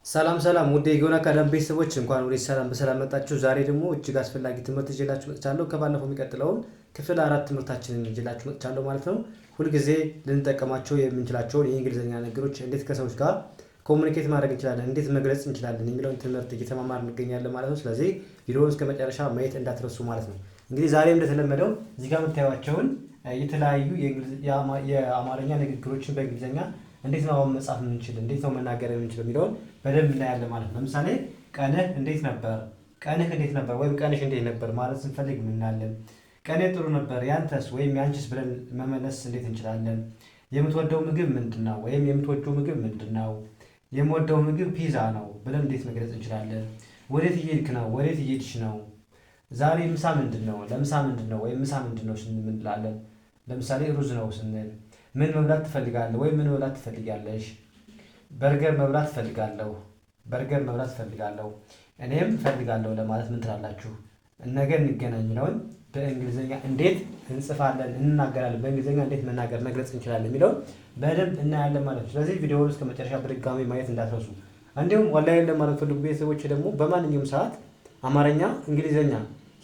ሰላም ሰላም ውድ የጊዮን አካዳሚ ቤተሰቦች እንኳን ወደ ሰላም በሰላም መጣችሁ። ዛሬ ደግሞ እጅግ አስፈላጊ ትምህርት ይዤላችሁ መጥቻለሁ። ከባለፈው የሚቀጥለውን ክፍል 4 ትምህርታችንን ይዤላችሁ መጥቻለሁ ማለት ነው። ሁልጊዜ ልንጠቀማቸው የምንችላቸውን የእንግሊዝኛ ነገሮች እንዴት ከሰዎች ጋር ኮሙኒኬት ማድረግ እንችላለን፣ እንዴት መግለጽ እንችላለን የሚለውን ትምህርት እየተማማር እንገኛለን ማለት ነው። ስለዚህ ቪዲዮውን እስከ መጨረሻ ማየት እንዳትረሱ ማለት ነው። እንግዲህ ዛሬም እንደተለመደው እዚህ ጋር የምታዩቸውን የተለያዩ የአማርኛ ንግግሮችን በእንግሊዝኛ እንዴት ነው መጻፍ የምንችል፣ እንዴት ነው መናገር የምንችል የሚለውን በደንብ እናያለን ማለት ነው። ለምሳሌ ቀንህ እንዴት ነበር፣ ቀንህ እንዴት ነበር ወይም ቀንሽ እንዴት ነበር ማለት ስንፈልግ ምናለን። ቀኔ ጥሩ ነበር፣ ያንተስ ወይም ያንቺስ ብለን መመለስ እንዴት እንችላለን። የምትወደው ምግብ ምንድነው ወይም የምትወደው ምግብ ምንድነው። የምወደው ምግብ ፒዛ ነው ብለን እንዴት መግለጽ እንችላለን። ወዴት እየሄድክ ነው፣ ወዴት እየሄድሽ ነው። ዛሬ ምሳ ምንድነው፣ ለምሳ ምንድነው ወይም ምሳ ምንድነው ስንል እንላለን። ለምሳሌ ሩዝ ነው ስንል ምን መብላት ትፈልጋለህ ወይም ምን መብላት ትፈልጊያለሽ። በርገር መብላት እፈልጋለሁ፣ በርገር መብላት እፈልጋለሁ። እኔም እፈልጋለሁ ለማለት ምን ትላላችሁ? ነገ እንገናኝ ነውን በእንግሊዝኛ እንዴት እንጽፋለን እንናገራለን፣ በእንግሊዝኛ እንዴት መናገር መግለጽ እንችላለን የሚለውን በደንብ እናያለን ማለት ነው። ስለዚህ ቪዲዮውን እስከ መጨረሻ በድጋሚ ማየት እንዳትረሱ። እንዲሁም ኦንላይን ለማለት ፈልጉ ቤተሰቦች ደግሞ በማንኛውም ሰዓት አማርኛ፣ እንግሊዝኛ፣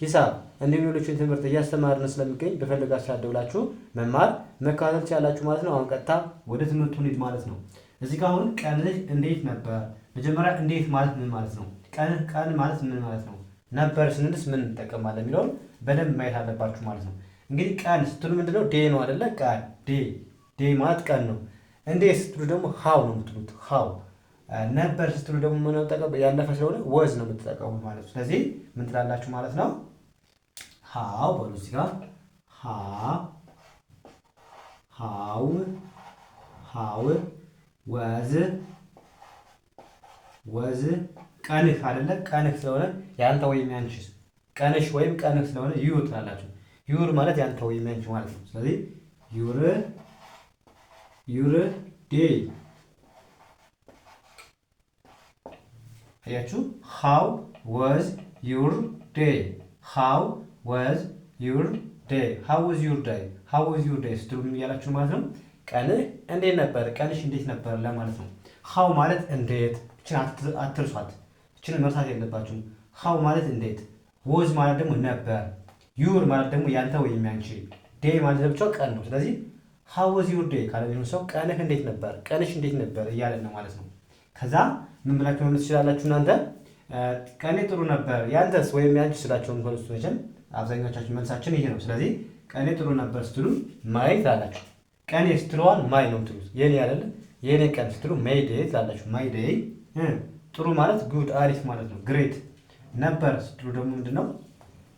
ሂሳብ እንዲሁም ሌሎችን ትምህርት እያስተማርን ስለሚገኝ በፈለጋችሁ ሰዓት ደውላችሁ መማር መከታተል ትችላላችሁ ማለት ነው። አሁን ቀጥታ ወደ ትምህርቱ እንሂድ ማለት ነው። እዚህ ጋር አሁን ቀንህ እንዴት ነበር። መጀመሪያ እንዴት ማለት ምን ማለት ነው? ቀን ማለት ምን ማለት ነው? ነበር ስንልስ ምን እንጠቀማለን የሚለውን በደንብ ማየት አለባችሁ ማለት ነው። እንግዲህ ቀን ስትሉ ምንድነው? ዴ ነው አይደለ? ቀን ዴ ማለት ቀን ነው። እንዴት ስትሉ ደግሞ ሃው ነው የምትሉት። ሃው ነበር ስትሉ ደግሞ ምን ነው ተቀበ ያለፈ ስለሆነ ወዝ ነው የምትጠቀሙት ማለት ነው። ስለዚህ ምን ትላላችሁ ማለት ነው? ሃው በሉ እዚህ ጋር ሃው ወዝ ቀንህ አይደለ? ቀንህ ስለሆነ ያንተ ወይም ያንቺስ። ቀንሽ ወይም ቀንህ ስለሆነ ዩር ትላላችሁ። ዩር ማለት ያንተ ወይም ያንቺ ማለት ነው። ስለዚህ ዩር ዴይ አያችሁ። ሃው ወዝ ዩር ዴይ፣ ሃው ወዝ ዩር ዴይ፣ ሃው ወዝ ዩር ዴይ፣ ሃው ወዝ ዩር ዴይ ስትሉ እያላችሁ ማለት ነው። ቀንህ እንዴት ነበር፣ ቀንሽ እንዴት ነበር ለማለት ነው። ሃው ማለት እንዴት፣ እችን አትርሷት፣ እችን መርሳት የለባችሁም። ሃው ማለት እንዴት፣ ወዝ ማለት ደግሞ ነበር፣ ዩር ማለት ደግሞ ያንተ ወይም ያንቺ፣ ዴይ ማለት ብቻው ቀን ነው። ስለዚህ ሃው ወዝ ዩር ዴይ ካለ ሰው ቀንህ እንዴት ነበር፣ ቀንሽ እንዴት ነበር እያለን ነው ማለት ነው። ከዛ ምን ብላችሁ መመለስ ትችላላችሁ እናንተ? ቀኔ ጥሩ ነበር፣ ያንተስ ወይም ያንቺ ስላችሁ እንኳንስ መቼም አብዛኛዎቻችን መልሳችን ይሄ ነው። ስለዚህ ቀኔ ጥሩ ነበር ስትሉ ማይ ትላላችሁ። ቀኔ ስትሉዋን ማይ ነው የምትሉት። የኔ አይደለ? የኔ ቀን ስትሉ ሜይ ዴይ ትላላችሁ። ማይ ዴይ። ጥሩ ማለት ጉድ አሪፍ ማለት ነው፣ ግሬት። ነበር ስትሉ ደግሞ ምንድነው?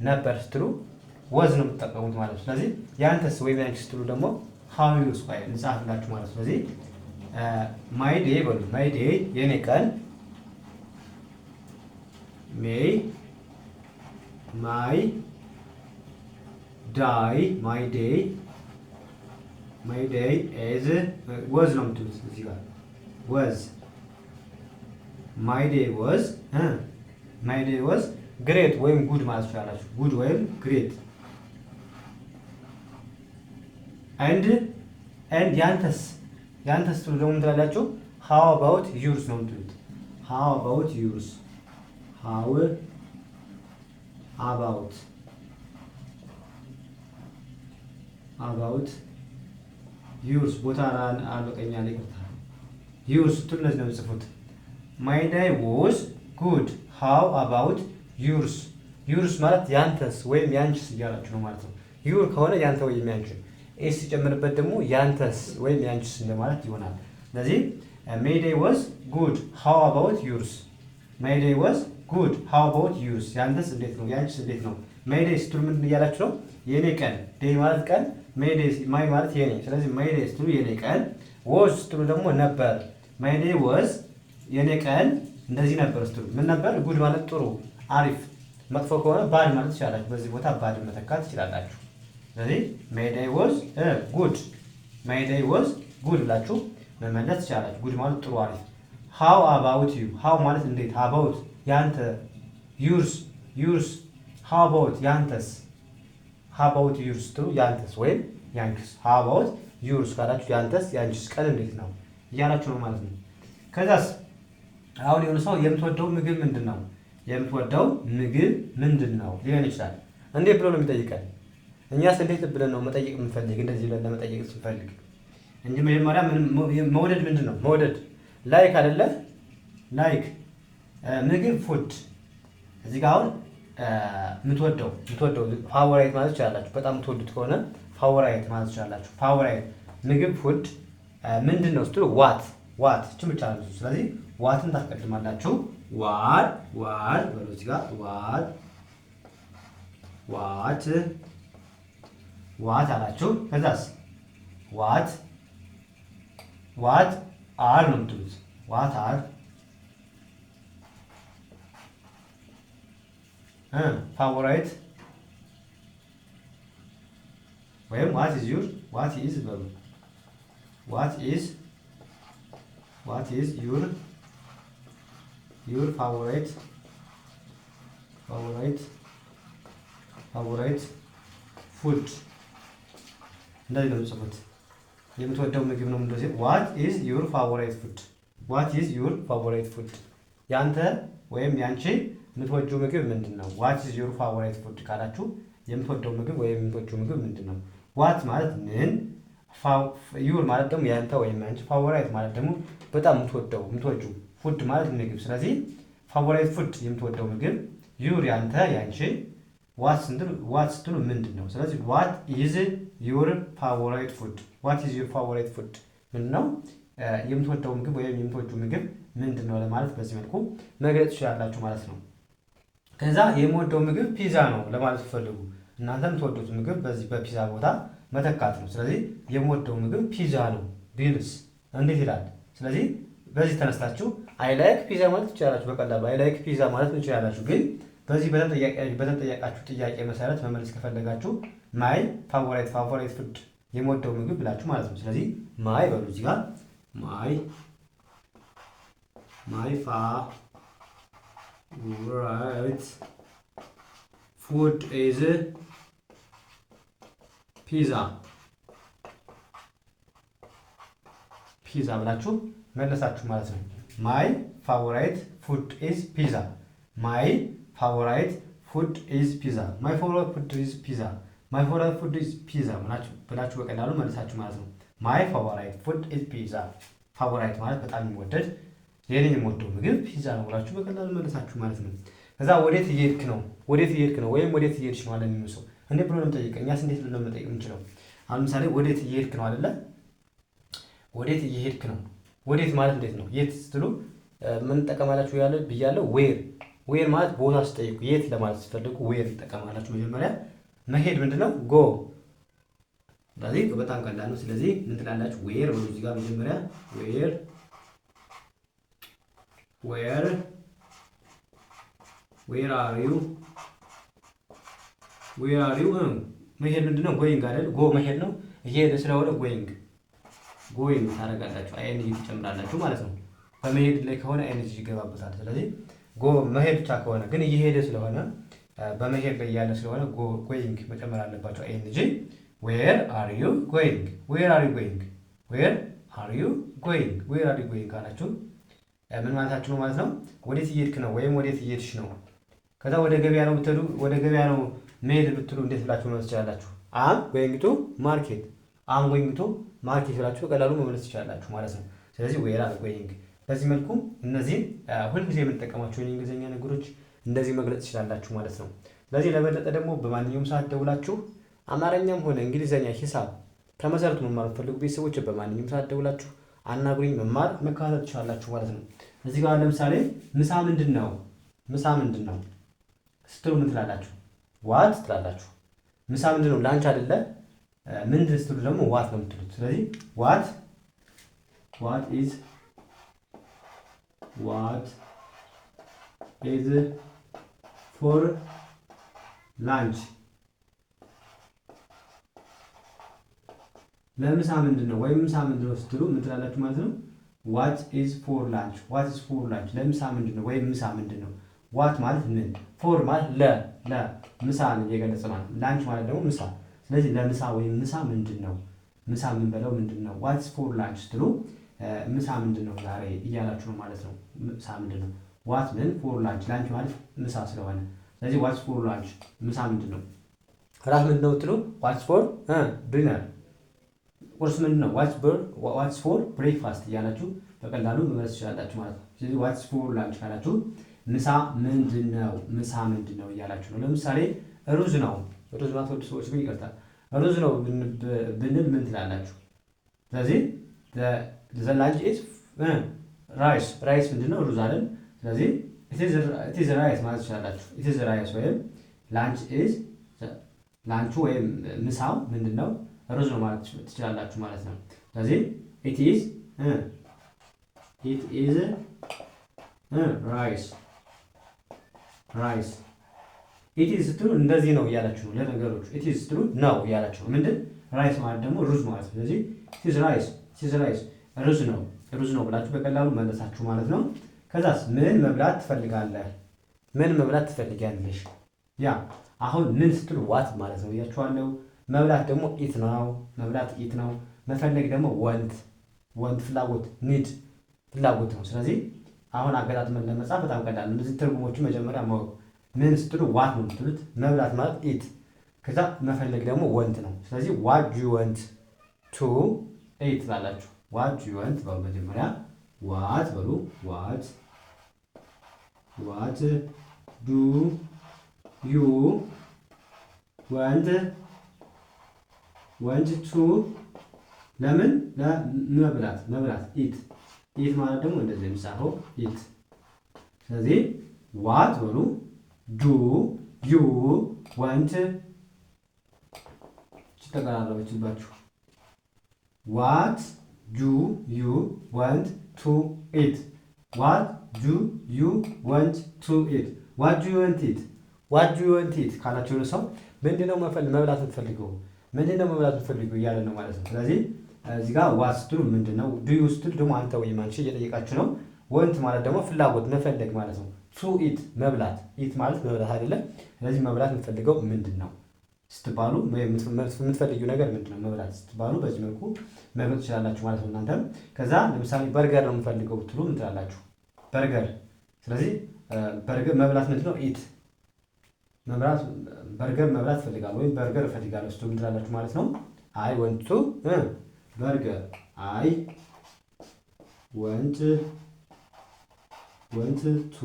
ነበር ስትሉ ወዝ ነው የምትጠቀሙት ማለት ነው። ስለዚህ ያንተስ ወይም ያንቺ ስትሉ ደግሞ ሃው ዩስ ወይ እንጻፍላችሁ ማለት ነው። ስለዚህ ማይ ዴይ በሉ። ማይ ዴይ የኔ ቀን፣ ሜይ ማይ ዳይ ማይ ዴይ ኤዝ ወዝ ነው የምትሉት እዚህ ጋር ወዝ። ማይ ዴይ ወዝ ግሬት ወይም ጉድ ማለት ትችላላችሁ። ጉድ ወይም ግሬት። ኤንድ ያንተስ ትሉ ደግሞ ትላላችሁ ሃው አባውት ዩርስ ነው የምትሉት። ሃው አባውት ዩርስ፣ ሃው አባውት ዩርስ። ቦታ አለቀኛ ላይ ይቅርታ። ዩርስ ስትሉ እነዚህ ነው የምጽፉት። ማይ ዳይ ወዝ ጉድ፣ ሃው አባውት ዩርስ። ዩርስ ማለት ያንተስ ወይም ያንቺስ እያላችሁ ነው ማለት ነው። ዩር ከሆነ ያንተ ወይም ያንቺ፣ ኤስ ሲጨምርበት ደግሞ ያንተስ ወይም ያንቺስ እንደማለት ይሆናል። ስለዚህ ሜይ ዴይ ወዝ ጉድ ሃው አባውት ዩርስ። ሜይ ዴይ ወዝ ጉድ ሃው አባውት ዩርስ። ያንተስ እንዴት ነው፣ ያንቺስ እንዴት ነው። ሜይ ዴይ ስትሉ ምንድን እያላችሁ ነው? የኔ ቀን። ዴይ ማለት ቀን፣ ማይ ማለት የኔ። ስለዚህ ሜይ ዴይ ስትሉ የኔ ቀን፣ ወዝ ስትሉ ደግሞ ነበር። ሜይ ዴይ ወዝ የኔ ቀን እንደዚህ ነበር ስትሉ ምን ነበር? ጉድ ማለት ጥሩ አሪፍ። መጥፎ ከሆነ ባድ ማለት ትችላላችሁ። በዚህ ቦታ ባድ መተካት ትችላላችሁ። ስለዚህ ሜይ ዴይ ወዝ ጉድ፣ ሜይ ዴይ ወዝ ጉድ ብላችሁ መመለስ ትችላላችሁ። ጉድ ማለት ጥሩ አሪፍ። ሃው አባውት ዩ፣ ሃው ማለት እንዴት፣ አባውት ያንተ፣ ዩርስ ሃው አባውት ያንተስ፣ ሃው አባውት ዩርስ ትሉ ያንተስ ወይም ያንቺስ። ሃው አባውት ዩርስ ካላችሁ ያንተስ ያንቺስ ቀን እንዴት ነው እያላችሁ ነው ማለት ነው። ከዛስ አሁን የሆነ ሰው የምትወደው ምግብ ምንድን ነው? የምትወደው ምግብ ምንድን ነው ሊሆን ይችላል። እንዴት ብሎ ነው የሚጠይቀን? እኛስ እንዴት ብለን ነው መጠየቅ የምንፈልግ? እንደዚህ ብለን ለመጠየቅ ስንፈልግ እንጂ መጀመሪያ መውደድ ምንድን ነው? መውደድ ላይክ አይደለ? ላይክ ምግብ ፉድ። እዚህ ጋር አሁን የምትወደው ፋቮራይት ማለት ትችላላችሁ። በጣም የምትወዱት ከሆነ ፋቮራይት ማለት ትችላላችሁ። ፋቮራይት ምግብ ፉድ ምንድን ነው ስትሉ ዋት እቺ ብቻ ነው። ስለዚህ ዋትን ታስቀድማላችሁ። ዋት በሉ እዚህ ጋር ዋት አላችሁ። ከዛስ ዋት አር ነው የምትሉት። ዋት አር ፋቮራይት ወይም ዋት ኢዝ በሉ ዋት ኢዝ ዩር ፋቮራይት ፉድ። እንደዚህ ነው የምትጽፉት። የምትወደው ምግብ ነው እንደዚህ። ዋት ኢዝ ዩር ፋቮራይት ፉድ። ያንተ ወይም ያንቺ የምትወጂው ምግብ ምንድን ነው? ዋት ኢዝ ዩር ፋቮራይት ፉድ ካላችሁ የምትወደው ምግብ ወይም የምትወጂው ምግብ ምንድን ነው? ዋት ማለት ምን፣ ዩር ማለት ደግሞ ያንተ ወይም ያንቺ፣ ፋቮራይት ማለት ደግሞ በጣም የምትወጂው፣ ፉድ ማለት ምግብ። ስለዚህ ፋቮራይት ፉድ የምትወደው ምግብ፣ ዩር ያንተ ያንቺ፣ ዋት ስትሉ ምንድን ነው? ስለዚህ ዋት ኢዝ ዩር ፋቮራይት ፉድ ምንድን ነው? የምትወደው ምግብ ወይም የምትወጂው ምግብ ምንድን ነው ለማለት በዚህ መልኩ መግለጽ ትችላላችሁ ማለት ነው። ከዛ የምወደው ምግብ ፒዛ ነው ለማለት ፈልጉ እናንተ የምትወዱት ምግብ በዚህ በፒዛ ቦታ መተካት ነው። ስለዚህ የምወደው ምግብ ፒዛ ነው ቢልስ እንዴት ይላል? ስለዚህ በዚህ ተነስታችሁ አይ ላይክ ፒዛ ማለት ትችላላችሁ። በቀላሉ አይ ላይክ ፒዛ ማለት ትችላላችሁ። ግን በዚህ በተጠያቃችሁ ጥያቄ መሰረት መመለስ ከፈለጋችሁ ማይ ፋቮራይት ፉድ የምወደው ምግብ ብላችሁ ማለት ነው። ስለዚህ ማይ በሉ እዚህ ጋር ማይ ፋቮራይት ፉድ ኢዝ ፒዛ ብላችሁ መለሳችሁ ማለት ነው። ማይ ፋቮራይት ፉድ ኢዝ ፒዛ። ማይ ፋቮራይት ፉድ ኢዝ ፒዛ ብላችሁ በቀላሉ መለሳችሁ ማለት ነው። ማይ ፋቮራይት ፉድ ኢዝ ፒዛ። ፋቮራይት ማለት በጣም የሚወደድ የኔ የምወደው ምግብ ፒዛ ነው ብላችሁ በቀላሉ መለሳችሁ ማለት ነው። ከዛ ወዴት እየሄድክ ነው ወይም ወዴት እየሄድሽ ነው አለ የሚመስለው። እንዴት ብሎ ነው የምጠይቀው? እኛስ እንዴት ብሎ ነው መጠየቅ የምንችለው? አሁን ምሳሌ ወዴት እየሄድክ ነው አይደለ? ወዴት እየሄድክ ነው። ወዴት ማለት እንዴት ነው? የት ስትሉ ምን ትጠቀማላችሁ ብያለሁ። ዌር ማለት ቦታ ስጠይቁ የት ለማለት ስትፈልጉ ዌር ትጠቀማላችሁ። መጀመሪያ መሄድ ምንድነው? ጎ። ስለዚህ በጣም ቀላል ነው። ስለዚህ ምን ትላላችሁ? ዌር ወደ እዚህ ጋር መጀመሪያ ዌር አር ዩ መሄድ ምንድነው? ጎይንግ አይደል? ጎ መሄድ ነው። እየሄደ ስለሆነ ጎይንግ ታደርጋላችሁ። አይኤንጂ ትጨምራላችሁ ማለት ነው። በመሄድ ላይ ከሆነ ኤንጂ ይገባበታል። ስለዚህ ጎ መሄድ ብቻ ከሆነ ግን እየሄደ ስለሆነ በመሄድ ላይ ያለ ስለሆነ ጎይንግ መጨመር አለባቸው አይኤንጂ። ዌር አር ዩ ጎይንግ ካላችሁ ምን ማለታችሁ ነው ማለት ነው? ወዴት እየሄድክ ነው ወይም ወዴት እየሄድሽ ነው። ከዛ ወደ ገበያ ነው ብትሉ ወደ ገበያ ነው መሄድ ብትሉ እንዴት ብላችሁ መመለስ ትችላላችሁ? አም ጎይንግ ቱ ማርኬት ብላችሁ በቀላሉ መመለስ ትችላላችሁ ማለት ነው። ስለዚህ ዌር አር ጎይንግ። በዚህ መልኩ እነዚህ ሁልጊዜ የምንጠቀማቸው የእንግሊዝኛ ነገሮች እንደዚህ መግለጽ ትችላላችሁ ማለት ነው። ስለዚህ ለበለጠ ደግሞ በማንኛውም ሰዓት ደውላችሁ አማርኛም ሆነ እንግሊዝኛ፣ ሂሳብ ከመሰረቱ መማር የምትፈልጉ ቤተሰቦች በማንኛውም ሰዓት ደውላችሁ አናግሩኝ፣ መከታተል ትችላላችሁ ማለት ነው። እዚህ ጋር ለምሳሌ ምሳ ምንድን ነው ስትሉ ምን ትላላችሁ? ዋት ትላላችሁ። ምሳ ምንድን ነው? ላንች አይደለ? ምንድን ስትሉ ደግሞ ዋት ነው የምትሉት። ስለዚህ ዋት ኢዝ ፎር ላንች። ለምሳ ምንድን ነው ወይም ምሳ ምንድን ነው ስትሉ ምን ትላላችሁ ማለት ነው? ዋት ኢዝ ፎር ላንች። ለምሳ ምንድን ነው ወይም ምሳ ምንድን ነው? ዋት ማለት ምን፣ ፎር ማለት ምሳ ነው እየገለጸ ማለት፣ ላንች ማለት ደግሞ ምሳ። ስለዚህ ለምሳ ወይም ምሳ ምንድን ነው፣ ምሳ የምንበላው ምንድን ነው? ዋትስ ፎር ላንች ስትሉ ምሳ ምንድን ነው ዛሬ እያላችሁ ነው ማለት ነው። ምሳ ምንድን ነው? ዋት ምን ፎር ላንች፣ ላንች ማለት ምሳ ስለሆነ ስለዚህ ዋትስ ፎር ላንች ምሳ ምንድን ነው? እራት ምንድን ነው ብትሉ ዋትስ ፎር ዲነር፣ ቁርስ ምንድን ነው? ዋትስ ፎር ብሬክፋስት እያላችሁ በቀላሉ መመለስ ትችላላችሁ ማለት ነው። ስለዚህ ዋትስ ፎር ላንች ካላችሁ ምሳ ምንድን ነው፣ ምሳ ምንድን ነው እያላችሁ ነው። ለምሳሌ ሩዝ ነው፣ ሩዝ ማትወዱ ሰዎች ግን ይቀርታል። ሩዝ ነው ብንል ምን ትላላችሁ? ስለዚህ ዘ ላንች ኢዝ ራይስ፣ ራይስ ምንድን ነው? ሩዝ አይደል? ስለዚህ ኢት ኢዝ ራይስ ማለት ትችላላችሁ። ኢት ኢዝ ራይስ ወይም ላንች ኢዝ፣ ላንቹ ወይም ምሳው ምንድን ነው? ሩዝ ነው ማለት ትችላላችሁ ማለት ነው። ስለዚህ ኢት ኢዝ ራይስ፣ ራይስ ኢት ኢዝ ስትሉ እንደዚህ ነው እያላችሁ ነው ለነገሮቹ። ኢት ኢዝ ስትሉ ነው እያላችሁ ነው። ምንድን ራይስ ማለት ደግሞ ሩዝ ማለት ነው። ስለዚህ ኢት ኢዝ ራይስ፣ ኢት ኢዝ ራይስ ሩዝ ነው፣ ሩዝ ነው ብላችሁ በቀላሉ መለሳችሁ ማለት ነው። ከዛስ ምን መብላት ትፈልጋለህ? ምን መብላት ትፈልጊያለሽ? ያ አሁን ምን ስትሉ ዋት ማለት ነው እያችኋለሁ። መብላት ደግሞ ኢት ነው፣ መብላት ኢት ነው። መፈለግ ደግሞ ወንት፣ ወንት ፍላጎት፣ ኒድ ፍላጎት ነው። ስለዚህ አሁን አገጣጥመን ለመጻፍ በጣም ቀላል። እንደዚህ ትርጉሞችን መጀመሪያ ማወቅ። ምን ስትሉ ዋት ነው የምትሉት፣ መብላት ማለት ኢት፣ ከዛ መፈለግ ደግሞ ወንት ነው። ስለዚህ ዋት ዱ ዩ ወንት ቱ ኢት ትላላችሁ። ዋት ዱ ዩ ወንት በሉ መጀመሪያ ዋት በሉ። ዋት ዱ ዩ ወንት ቱ፣ ለምን ለመብላት፣ መብላት ኢት፣ ኢት ማለት ደግሞ እንደዚህ የሚጻፈው ኢት። ስለዚህ ዋት በሉ ዱ ዩ ወንት ተቀራረበችባችሁ። ዋት ዱ ዩ ወንት ቱ ኢት፣ ዋት ዱ ዩ ወንት ቱ ኢት፣ ዋት ዱ ዩ ወንት ኢት፣ ዋት ዱ ዩ ወንት ኢት ካላችሁ ሰው ምንድነው መብላት የምትፈልገው፣ ምንድነው መብላት የምትፈልገው እያለ ነው ማለት ነው። ስለዚህ እዚህ ጋር ዋት ስትሉ ምንድነው፣ ዱ ዩ ስትሉ ደግሞ አንተ ወይም አንቺ እየጠየቃችሁ ነው። ወንት ማለት ደግሞ ፍላጎት መፈለግ ማለት ነው። ቱ ኢት መብላት፣ ኢት ማለት መብላት አይደለም። ስለዚህ መብላት የምትፈልገው ምንድን ነው ስትባሉ የምትፈልጊው ነገር ምንድን ነው መብላት ስትባሉ በዚህ መልኩ መግለጽ ትችላላችሁ ማለት ነው እናንተም። ከዛ ለምሳሌ በርገር ነው የምፈልገው ብትሉ ምን ትላላችሁ? በርገር። ስለዚህ በርገር መብላት ምንድን ነው? ኢት መብላት፣ በርገር መብላት እፈልጋለሁ ወይም በርገር እፈልጋለሁ ስትሉ ምን ትላላችሁ ማለት ነው? አይ ወንት ቱ በርገር፣ አይ ወንት ቱ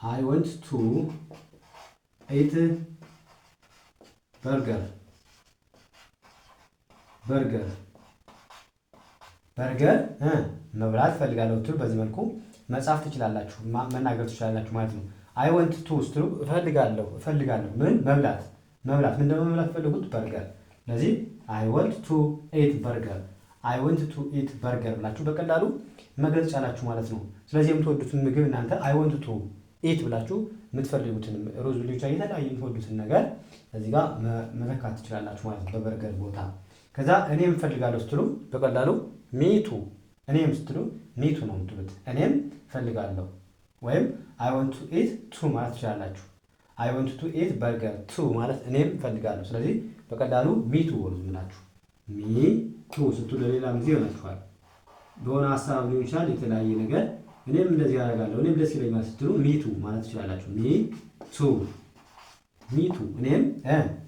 አይ ወንት ቱ ኢት በርገር፣ በርገር በርገር መብላት እፈልጋለሁ ብትሉ በዚህ መልኩ መጻፍ ትችላላችሁ፣ መናገር ትችላላችሁ ማለት ነው። አይ ወንት ቱ ስትሉ እፈልጋለሁ፣ እፈልጋለሁ ምን መብላት፣ መብላት ምን ደግሞ መብላት ፈልጉት በርገር። ስለዚህ አይ ወንት ቱ ኢት በርገር፣ አይ ወንት ቱ ኢት በርገር ብላችሁ በቀላሉ መግለጽ ቻላችሁ ማለት ነው። ስለዚህ የምትወዱትን ምግብ እናንተ አይ ወንት ቱ ኢት ብላችሁ የምትፈልጉትን ሩዝ ልጅ የተለያየ የምትወዱትን ነገር እዚህ ጋር መተካት ትችላላችሁ ማለት ነው በበርገር ቦታ። ከዛ እኔም እፈልጋለሁ ስትሉ በቀላሉ ሚቱ፣ እኔም ስትሉ ሚቱ ነው የምትሉት፣ እኔም እፈልጋለሁ ወይም አይ ወንት ቱ ኢት ቱ ማለት ትችላላችሁ። አይ ወንት ቱ ኢት በርገር ቱ ማለት እኔም እፈልጋለሁ። ስለዚህ በቀላሉ ሚቱ ወሩ ብላችሁ ሚቱ ስትሉ ለሌላ ጊዜ ይሆናችኋል። በሆነ ሀሳብ ሊሆን ይችላል የተለያየ ነገር እኔም እንደዚህ ያደርጋለሁ እኔም ደስ ይለኛል ስትሉ ሚቱ ማለት ትችላላችሁ። ሚቱ እኔም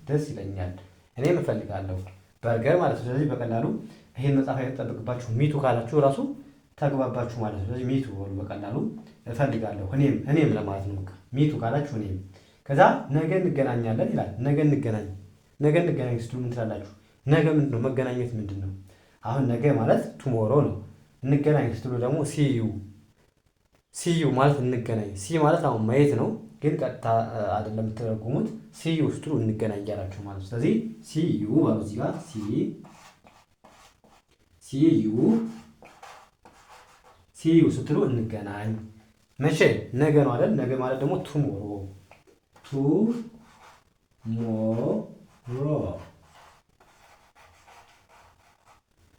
ደስ ይለኛል እኔም እፈልጋለሁ በርገር ማለት ነው። ስለዚህ በቀላሉ ይሄን መጻፍ አይጠበቅባችሁ። ሚቱ ካላችሁ ራሱ ተግባባችሁ ማለት ነው። ስለዚህ ሚቱ ወሩ በቀላሉ እፈልጋለሁ እኔም ለማለት ነው። ሚቱ ካላችሁ እኔም። ከዛ ነገ እንገናኛለን ይላል። ነገ እንገናኝ ስትሉ ምን ትላላችሁ? ነገ ምንድን ነው? መገናኘት ምንድን ነው? አሁን ነገ ማለት ቱሞሮ ነው። እንገናኝ ስትሉ ደግሞ ሲዩ ማለት እንገናኝ። ሲ ማለት አሁን ማየት ነው፣ ግን ቀጥታ አይደለም የምትተረጉሙት። ሲዩ ስትሉ እንገናኝ እያላችሁ ማለት ነው። ስለዚህ ሲዩ ማለት እዚህ ጋር ሲዩ ስትሉ እንገናኝ። መቼ? ነገ ነው አይደል? ነገ ማለት ደግሞ ቱሞሮ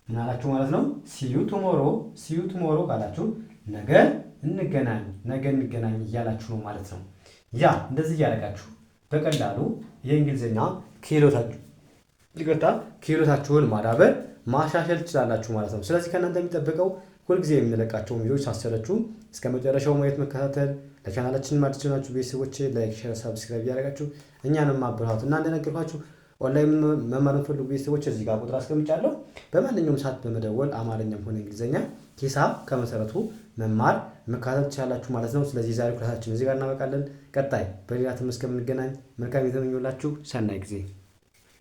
ምን አላችሁ ማለት ነው? ሲዩ ቱሞሮ ካላችሁ ነገ እንገናኝ እያላችሁ ነው ማለት ነው። ያ እንደዚህ እያደረጋችሁ በቀላሉ የእንግሊዝኛ ክህሎታችሁን ማዳበር ማሻሻል ትችላላችሁ ማለት ነው። ስለዚህ ከእናንተ የሚጠበቀው ሁልጊዜ የምንለቃቸውን ቪዲዮዎች ሳሰለችሁ እስከ መጨረሻው ማየት መከታተል። ለቻናላችን አዲስ ናችሁ ቤተሰቦች ላይክ፣ ሼር፣ ሰብስክራይብ እያደረጋችሁ እኛንም ማበረታቱ እና እንደነገርኳችሁ ኦንላይን መማር የምትፈልጉ ቤተሰቦች እዚህ ጋር ቁጥር አስቀምጫለሁ። በማንኛውም ሰዓት በመደወል አማርኛም ሆነ እንግሊዝኛ ሂሳብ ከመሰረቱ መማር መከታተል ትችላላችሁ ማለት ነው። ስለዚህ ዛሬ ክላሳችን እዚህ ጋር እናበቃለን። ቀጣይ በሌላ ትምህርት እስከምንገናኝ መልካም ጊዜ ተመኘሁላችሁ። ሰናይ ጊዜ